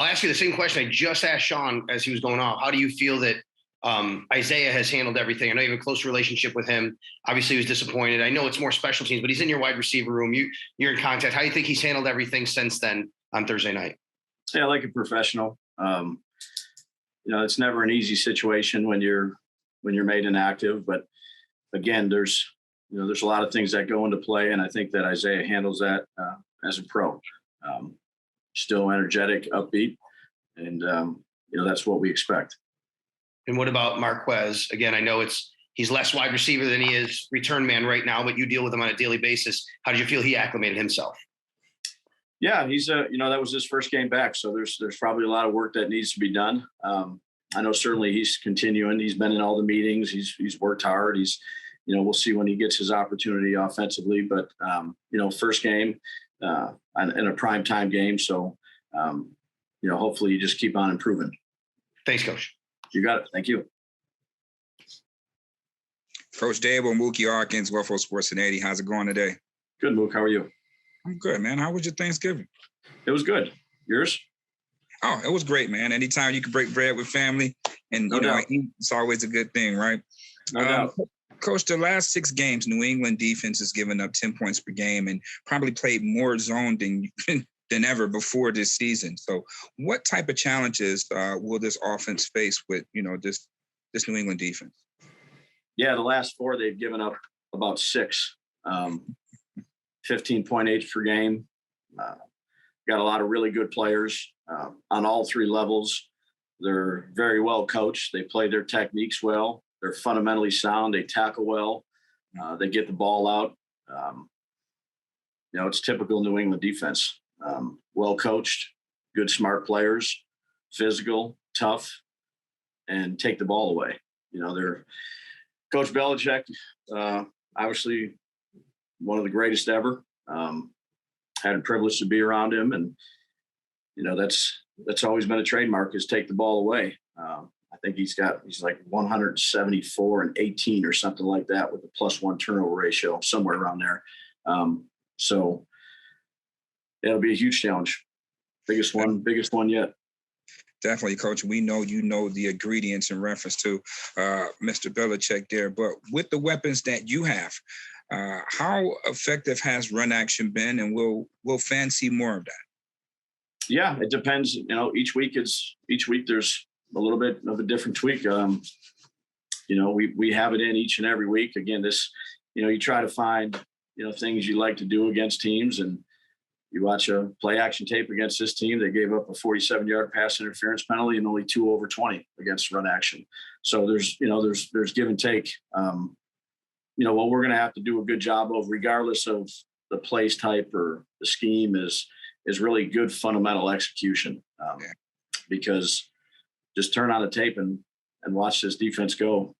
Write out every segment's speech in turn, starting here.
I'll ask you the same question I just asked Sean as he was going off. How do you feel that Isaiah has handled everything? I know you have a close relationship with him. Obviously, he was disappointed. I know it's more special teams, but he's in your wide receiver room. You're in contact. How do you think he's handled everything since then on Thursday night? Yeah, like a professional. It's never an easy situation when you're made inactive. But again, there's a lot of things that go into play, and I think that Isaiah handles that as a pro. Still energetic, upbeat, and that's what we expect. And what about Marquez? Again, I know he's less wide receiver than he is return man right now, but you deal with him on a daily basis. How did you feel he acclimated himself? Yeah, he's that was his first game back, so there's probably a lot of work that needs to be done. I know certainly he's continuing. He's been in all the meetings. He's worked hard. We'll see when he gets his opportunity offensively, but first game in a prime time game, so hopefully you just keep on improving. Thanks, Coach. You got it. Thank you. Coach Daboll, Mookie Arkins, Wellford Sports and 80. How's it going today? Good, Mook. How are you? I'm good, man. How was your Thanksgiving? It was good. Yours? Oh, it was great, man. Anytime you can break bread with family and, it's always a good thing, right? No doubt. Coach, the last 6 games, New England defense has given up 10 points per game and probably played more zone than ever before this season. So what type of challenges will this offense face with, this New England defense? Yeah, the last 4, they've given up about 6, 15.8 per game. Got a lot of really good players on all 3 levels. They're very well coached. They play their techniques well. They're fundamentally sound. They tackle well. They get the ball out. It's typical New England defense. Well coached, good, smart players, physical, tough, and take the ball away. They're Coach Belichick, obviously one of the greatest ever. Had a privilege to be around him, and that's always been a trademark, is take the ball away. I think he's like 174 and 18 or something like that with a +1 turnover ratio, somewhere around there. So it'll be a huge challenge. Biggest one yet. Definitely, Coach. We know the ingredients in reference to Mr. Belichick there. But with the weapons that you have, how effective has run action been, and will fans see more of that? Yeah, it depends. Each week there's a little bit of a different tweak. We have it in each and every week. Again, this, you try to find, things you like to do against teams, and you watch a play action tape against this team. They gave up a 47-yard pass interference penalty and only 2 over 20 against run action. So there's give and take. What we're going to have to do a good job of, regardless of the plays type or the scheme, is really good fundamental execution. Because just turn on the tape and watch this defense go.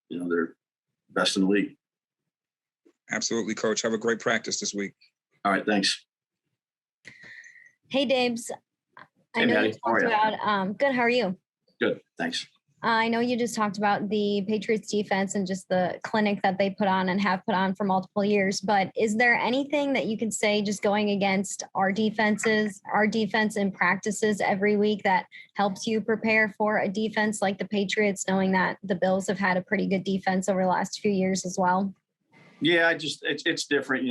They're best in the league. Absolutely, Coach. Have a great practice this week. All right, thanks. Hey, Dabes. Hey, Maddie. How are you? Good. How are you? Good, thanks. I know you just talked about the Patriots defense and just the clinic that they put on and have put on for multiple years, but is there anything that you can say just going against our defense in practices every week that helps you prepare for a defense like the Patriots, knowing that the Bills have had a pretty good defense over the last few years as well? Yeah, it's different.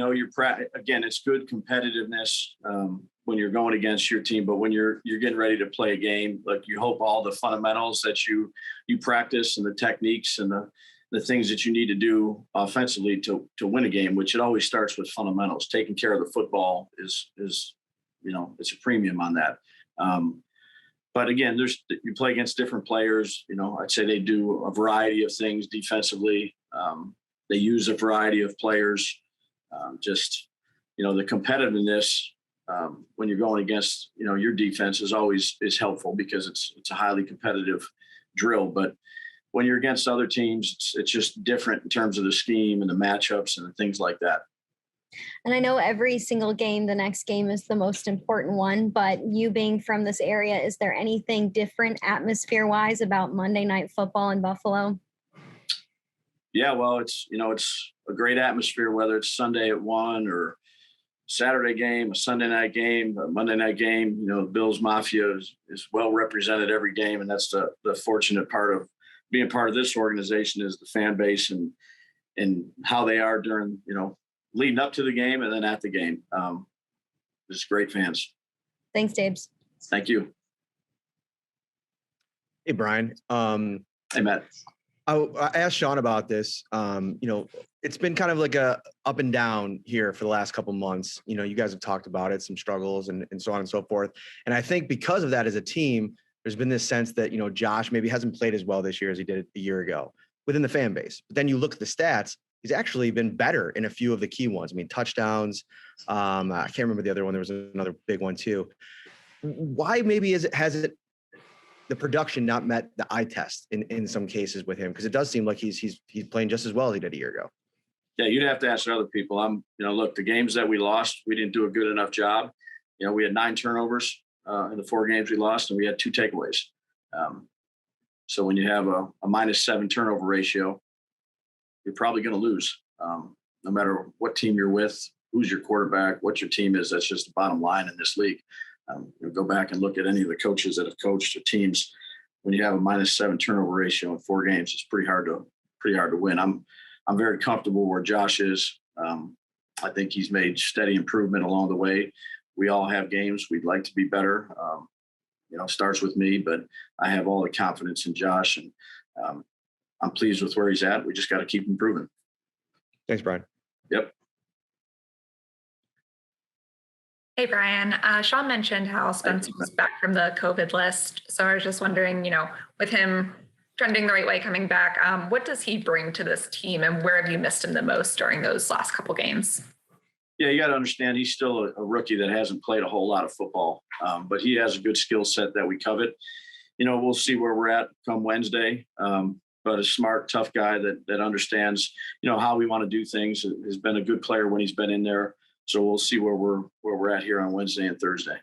Again, it's good competitiveness when you're going against your team, but when you're getting ready to play a game, like, you hope all the fundamentals that you practice and the techniques and the things that you need to do offensively to win a game, which it always starts with fundamentals. Taking care of the football is it's a premium on that. But again, you play against different players. I'd say they do a variety of things defensively. They use a variety of players. The competitiveness when you're going against, your defense is helpful, because it's a highly competitive drill. But when you're against other teams, it's just different in terms of the scheme and the matchups and the things like that. And I know every single game, the next game is the most important one, but you being from this area, is there anything different atmosphere-wise about Monday Night Football in Buffalo? Yeah, well, it's a great atmosphere, whether it's Sunday at 1 or Saturday game, a Sunday night game, a Monday night game. You know, the Bills Mafia is well represented every game, and that's the fortunate part of being part of this organization is the fan base and how they are during, you know, leading up to the game and then at the game. Just great fans. Thanks, Dabes. Thank you. Hey, Brian. Hey, Matt. I asked Sean about this. You know, it's been kind of like a up and down here for the last couple of months. You know, you guys have talked about it, some struggles and so on and so forth. And I think because of that as a team, there's been this sense that, you know, Josh maybe hasn't played as well this year as he did a year ago within the fan base. But then you look at the stats, he's actually been better in a few of the key ones. I mean, touchdowns. I can't remember the other one. There was another big one too. Why maybe has the production not met the eye test in some cases with him? Because it does seem like he's playing just as well as he did a year ago. Yeah, you'd have to ask other people. You know, look, the games that we lost, we didn't do a good enough job. You know, we had 9 turnovers in the 4 games we lost, and we had 2 takeaways. So when you have a -7 turnover ratio, you're probably going to lose. No matter what team you're with, who's your quarterback, what your team is. That's just the bottom line in this league. You go back and look at any of the coaches that have coached the teams. When you have a -7 turnover ratio in 4 games, it's pretty hard to win. I'm very comfortable where Josh is. I think he's made steady improvement along the way. We all have games we'd like to be better. You know, starts with me, but I have all the confidence in Josh, and I'm pleased with where he's at. We just got to keep improving. Thanks, Brian. Yep. Hey, Brian. Sean mentioned how Spencer was back from the COVID list. So I was just wondering, you know, with him trending the right way, coming back, what does he bring to this team, and where have you missed him the most during those last couple games? Yeah, you got to understand he's still a rookie that hasn't played a whole lot of football, but he has a good skill set that we covet. You know, we'll see where we're at come Wednesday. But a smart, tough guy that understands, you know, how we want to do things. Has been a good player when he's been in there. So we'll see where we're at here on Wednesday and Thursday.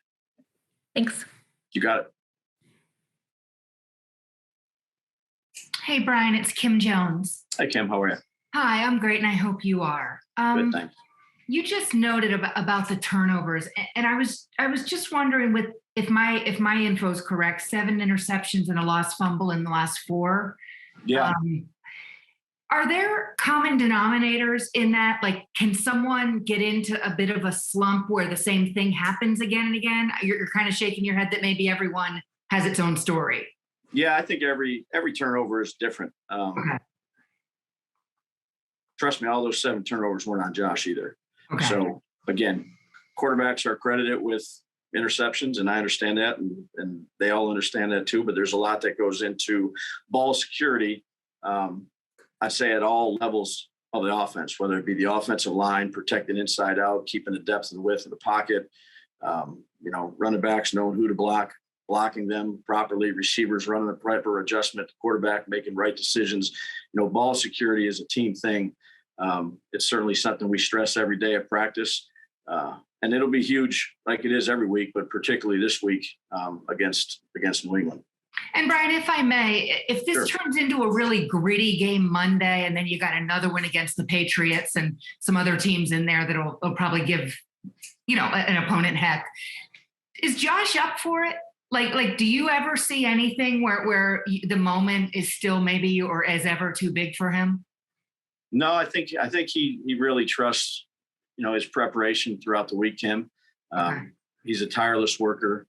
Thanks. You got it. Hey, Brian, it's Kim Jones. Hey, Kim, how are you? Hi, I'm great, and I hope you are. Good, thanks. You just noted about the turnovers, and I was just wondering, with if my info is correct, 7 interceptions and a lost fumble in the last 4. Yeah. Are there common denominators in that? Like, can someone get into a bit of a slump where the same thing happens again and again? You're kind of shaking your head that maybe everyone has its own story. Yeah, I think every turnover is different. Okay. Trust me, all those 7 turnovers weren't on Josh either. Okay. So again, quarterbacks are credited with interceptions, and I understand that, and they all understand that too. But there's a lot that goes into ball security. I'd say at all levels of the offense, whether it be the offensive line, protecting inside out, keeping the depth and width of the pocket, you know, running backs knowing who to block, blocking them properly, receivers running the proper adjustment, the quarterback making right decisions. You know, ball security is a team thing. It's certainly something we stress every day at practice. And it'll be huge like it is every week, but particularly this week against New England. And Brian, if I may, if this Sure. turns into a really gritty game Monday, and then you got another one against the Patriots and some other teams in there that'll probably give, you know, an opponent heck, is Josh up for it? Like, do you ever see anything where the moment is still maybe or as ever too big for him? No, I think he really trusts, you know, his preparation throughout the week, Tim. Okay. He's a tireless worker.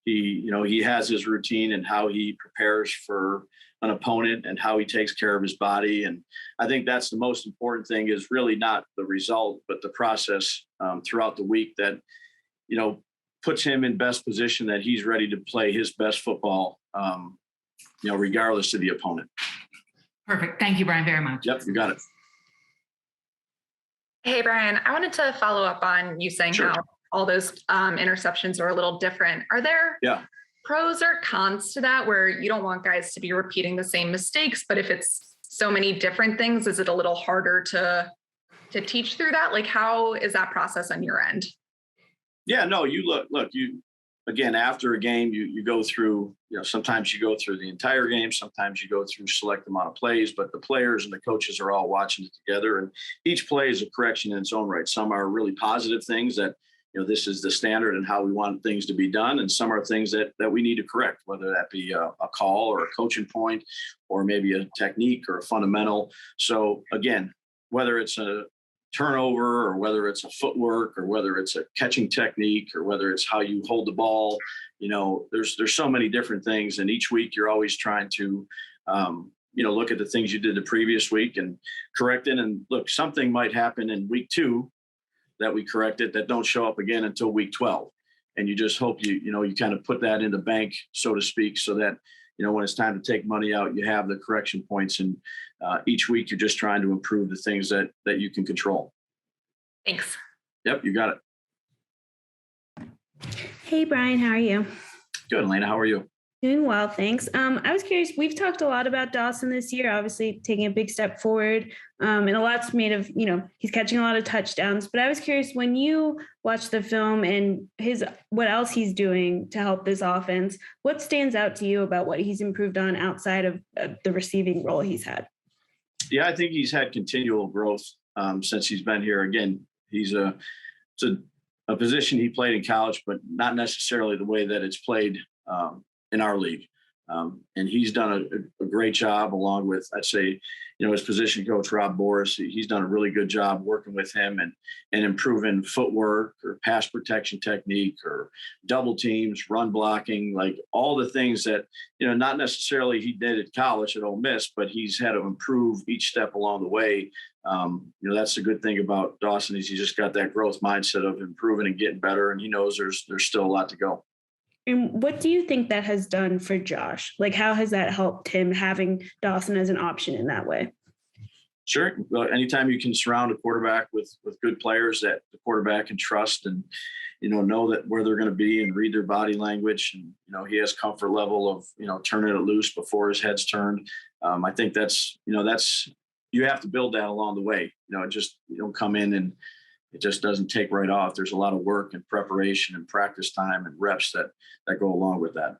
He has his routine and how he prepares for an opponent and how he takes care of his body. And I think that's the most important thing, is really not the result, but the process throughout the week that, you know, puts him in best position that he's ready to play his best football, you know, regardless of the opponent. Perfect. Thank you, Brian, very much. Yep, you got it. Hey, Brian, I wanted to follow up on you saying Sure. how all those interceptions are a little different. Are there pros or cons to that, where you don't want guys to be repeating the same mistakes, but if it's so many different things, is it a little harder to teach through that? Like, how is that process on your end? Yeah, no, you again, after a game, you go through, sometimes you go through the entire game, sometimes you go through select amount of plays, but the players and the coaches are all watching it together. And each play is a correction in its own right. Some are really positive things that, this is the standard and how we want things to be done. And some are things that we need to correct, whether that be a call or a coaching point, or maybe a technique or a fundamental. So again, whether it's a turnover or whether it's a footwork or whether it's a catching technique or whether it's how you hold the ball, there's so many different things. And each week you're always trying to, look at the things you did the previous week and correct it. And look, something might happen in week 2 that we corrected that don't show up again until week 12. And you just hope you kind of put that in the bank, so to speak, so that, when it's time to take money out, you have the correction points. And each week you're just trying to improve the things that you can control. Thanks. Yep, you got it. Hey, Brian, how are you? Good, Elena. How are you? Doing well, thanks. I was curious, we've talked a lot about Dawson this year, obviously taking a big step forward, and a lot's made of, he's catching a lot of touchdowns, but I was curious, when you watch the film and what else he's doing to help this offense, what stands out to you about what he's improved on outside of the receiving role he's had? Yeah, I think he's had continual growth since he's been here. Again, it's a position he played in college, but not necessarily the way that it's played in our league. And he's done a great job along with, I'd say, his position coach, Rob Boris. He's done a really good job working with him and improving footwork or pass protection technique or double teams, run blocking, like all the things that, not necessarily he did at college at Ole Miss, but he's had to improve each step along the way. That's the good thing about Dawson is he just got that growth mindset of improving and getting better. And he knows there's still a lot to go. And what do you think that has done for Josh? Like, how has that helped him having Dawson as an option in that way? Sure. Well, anytime you can surround a quarterback with good players that the quarterback can trust and, know that where they're going to be and read their body language. And, he has comfort level of, turning it loose before his head's turned. I think that's, you have to build that along the way. You don't come in and it just doesn't take right off. There's a lot of work and preparation and practice time and reps that go along with that.